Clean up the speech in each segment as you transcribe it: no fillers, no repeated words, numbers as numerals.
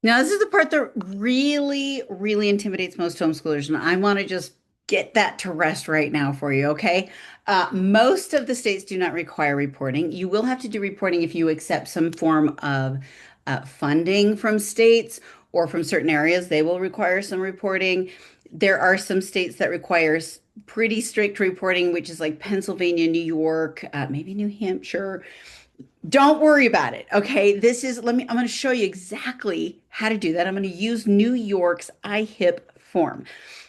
Now, this is the part that really, really intimidates most homeschoolers, and I want to just get that to rest right now for you, okay? Most of the states do not require reporting. You will have to do reporting if you accept some form of funding from states or from certain areas. They will require some reporting. There are some states that requires pretty strict reporting, which is like Pennsylvania, New York, maybe New Hampshire. Don't worry about it. Okay. I'm going to show you exactly how to do that. I'm going to use New York's IHIP form.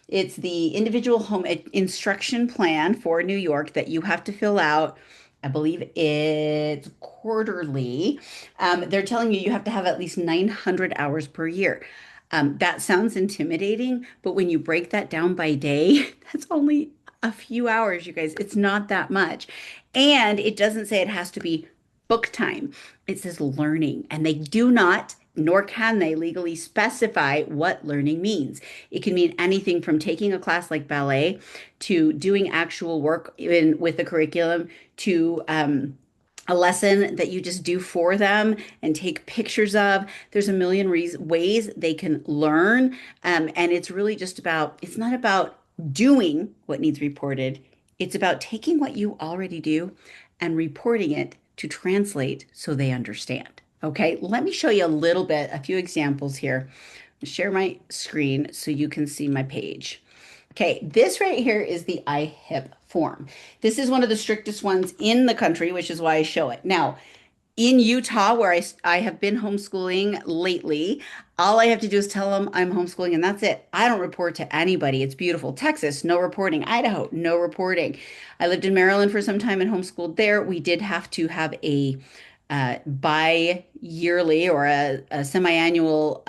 It's the individual home instruction plan for New York that you have to fill out. I believe it's quarterly. They're telling you have to have at least 900 hours per year. That sounds intimidating, but when you break that down by day, that's only a few hours, you guys. It's not that much. And it doesn't say it has to be book time. It says learning, and they do not, nor can they legally specify what learning means. It can mean anything from taking a class like ballet to doing actual work in with the curriculum to a lesson that you just do for them and take pictures of. There's a million ways they can learn. And it's really just about, it's not about doing what needs reported. It's about taking what you already do and reporting it to translate so they understand. Okay, let me show you a little bit, a few examples here. Share my screen so you can see my page. Okay, this right here is the IHIP form. This is one of the strictest ones in the country, which is why I show it. Now, in Utah, where I have been homeschooling lately, all I have to do is tell them I'm homeschooling and that's it. I don't report to anybody. It's beautiful. Texas, no reporting. Idaho, no reporting. I lived in Maryland for some time and homeschooled there. We did have to have a bi-yearly or a semi-annual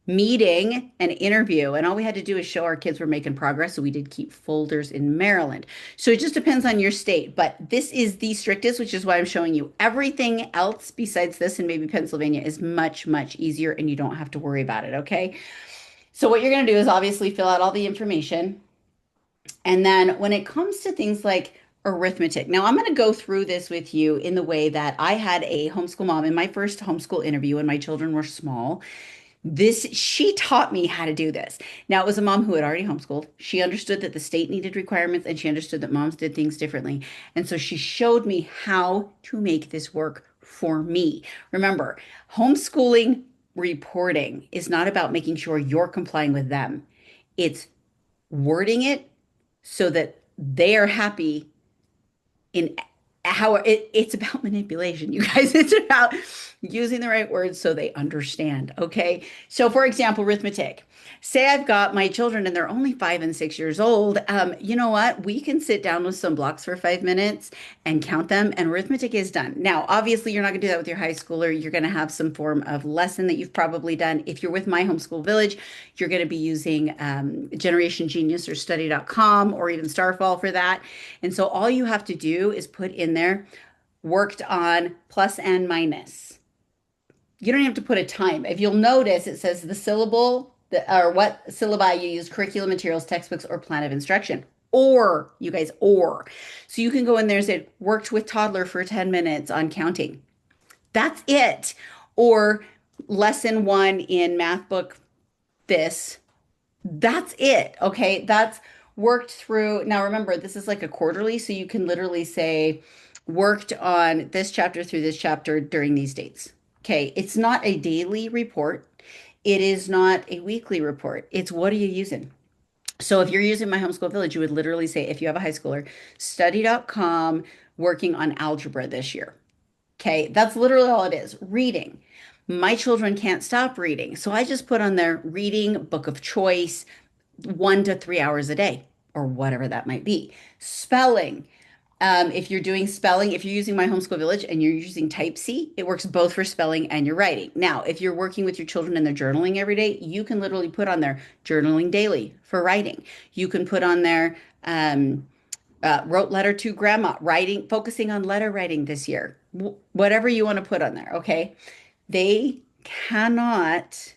meeting and interview. And all we had to do is show our kids were making progress. So we did keep folders in Maryland. So it just depends on your state. But this is the strictest, which is why I'm showing you. Everything else besides this and maybe Pennsylvania is much, much easier and you don't have to worry about it. Okay. So what you're going to do is obviously fill out all the information. And then when it comes to things like arithmetic, now I'm going to go through this with you in the way that I had a homeschool mom in my first homeschool interview when my children were small. She taught me how to do this. Now, it was a mom who had already homeschooled. She understood that the state needed requirements and she understood that moms did things differently. And so she showed me how to make this work for me. Remember, homeschooling reporting is not about making sure you're complying with them. It's wording it so that they are happy in how it's about manipulation, you guys. It's about using the right words so they understand. Okay. So, for example, arithmetic. Say I've got my children and they're only 5 and 6 years old. You know what? We can sit down with some blocks for 5 minutes and count them, and arithmetic is done. Now, obviously, you're not going to do that with your high schooler. You're going to have some form of lesson that you've probably done. If you're with My Homeschool Village, you're going to be using Generation Genius or study.com or even Starfall for that. And so all you have to do is put in there worked on plus and minus. You don't have to put a time. If you'll notice, it says the syllable or what syllabi you use, curriculum materials, textbooks, or plan of instruction. Or, you guys, or. So you can go in there and say, worked with toddler for 10 minutes on counting. That's it. Or lesson one in math book, this. That's it. Okay. That's worked through. Now, remember, this is like a quarterly. So you can literally say, worked on this chapter through this chapter during these dates. Okay. It's not a daily report. It is not a weekly report. It's what are you using? So if you're using My Homeschool Village, you would literally say, if you have a high schooler, study.com working on algebra this year. Okay, that's literally all it is. Reading. My children can't stop reading. So I just put on their reading book of choice 1 to 3 hours a day or whatever that might be. Spelling. If you're doing spelling, if you're using My Homeschool Village and you're using Type C, it works both for spelling and your writing. Now, if you're working with your children and they're journaling every day, you can literally put on there journaling daily for writing. You can put on there wrote letter to grandma, writing, focusing on letter writing this year, whatever you want to put on there. Okay. They cannot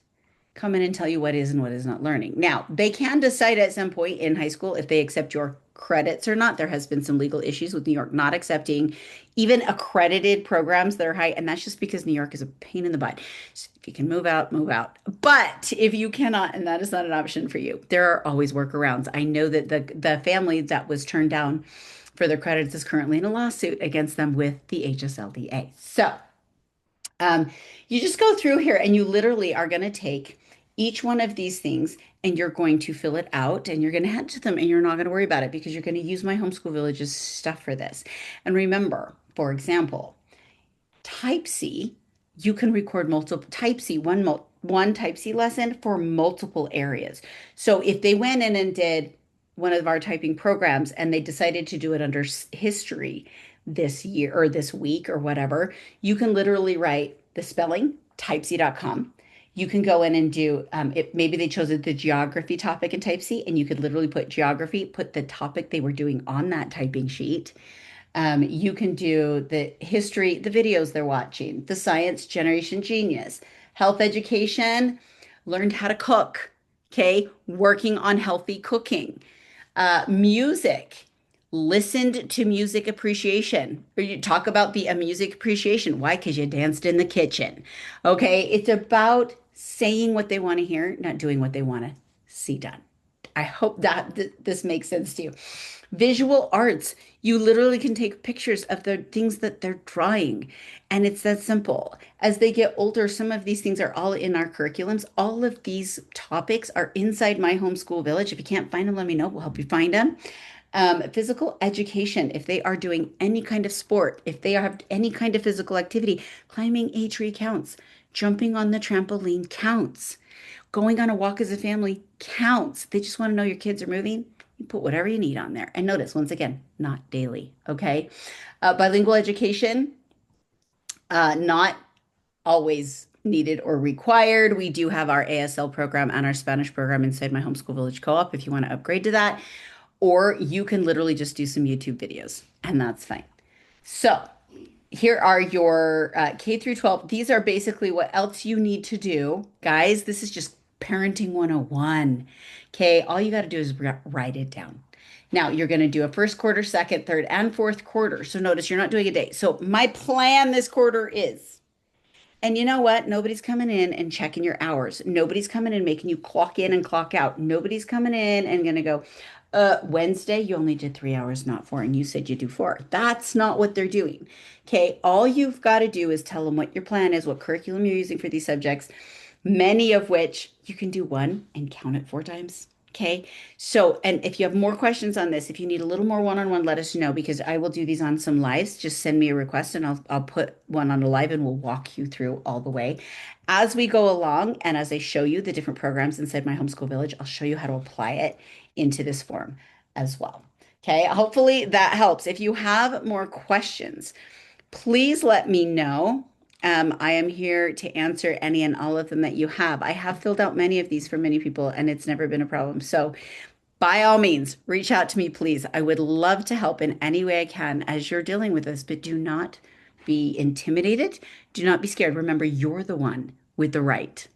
come in and tell you what is and what is not learning. Now, they can decide at some point in high school if they accept your credits or not. There has been some legal issues with New York not accepting even accredited programs that are high, and that's just because New York is a pain in the butt. So if you can move out, move out. But if you cannot, and that is not an option for you, there are always workarounds. I know that the family that was turned down for their credits is currently in a lawsuit against them with the HSLDA. So um, you just go through here and you literally are going to take each one of these things and you're going to fill it out and you're going to hand it to them and you're not going to worry about it because you're going to use my Homeschool Village's stuff for this. And remember, for example, Type C, you can record multiple Type C, one Type C lesson for multiple areas. So if they went in and did one of our typing programs and they decided to do it under history this year or this week or whatever, you can literally write the spelling, typec.com. You can go in and do it. Maybe they chose the geography topic in Type C, and you could literally put geography, put the topic they were doing on that typing sheet. You can do the history, the videos they're watching, the science, Generation Genius, health education, learned how to cook, okay, working on healthy cooking, music, listened to music appreciation, or you talk about the music appreciation. Why? Because you danced in the kitchen. Okay, it's about saying what they want to hear, not doing what they want to see done. I hope that this makes sense to you. Visual arts, you literally can take pictures of the things that they're drawing, and it's that simple. As they get older, some of these things are all in our curriculums. All of these topics are inside my homeschool village. If you can't find them, let me know. We'll help you find them. Physical education, if they are doing any kind of sport, if they have any kind of physical activity, climbing a tree counts, jumping on the trampoline counts, going on a walk as a family counts. They just want to know your kids are moving. You put whatever you need on there. And notice, once again, not daily. Okay. Bilingual education, not always needed or required. We do have our ASL program and our Spanish program inside my homeschool village co-op if you want to upgrade to that. Or you can literally just do some YouTube videos, and that's fine. So here are your K through 12. These are basically what else you need to do. Guys, this is just parenting 101. Okay, all you got to do is write it down. Now you're going to do a first quarter, second, third, and fourth quarter. So notice you're not doing a day. So my plan this quarter is, and you know what? Nobody's coming in and checking your hours. Nobody's coming in making you clock in and clock out. Nobody's coming in and going to go, Wednesday, you only did 3 hours, not four, and you said you do four. That's not what they're doing. Okay. All you've got to do is tell them what your plan is, what curriculum you're using for these subjects, many of which you can do one and count it 4 times. Okay. So, and if you have more questions on this, if you need a little more one-on-one, let us know because I will do these on some lives. Just send me a request and I'll put one on a live and we'll walk you through all the way. As we go along and as I show you the different programs inside my homeschool village, I'll show you how to apply it into this form as well. Okay. Hopefully that helps. If you have more questions, please let me know. I am here to answer any and all of them that you have. I have filled out many of these for many people, and it's never been a problem. So, by all means, reach out to me, please. I would love to help in any way I can as you're dealing with this, but do not be intimidated. Do not be scared. Remember, you're the one with the right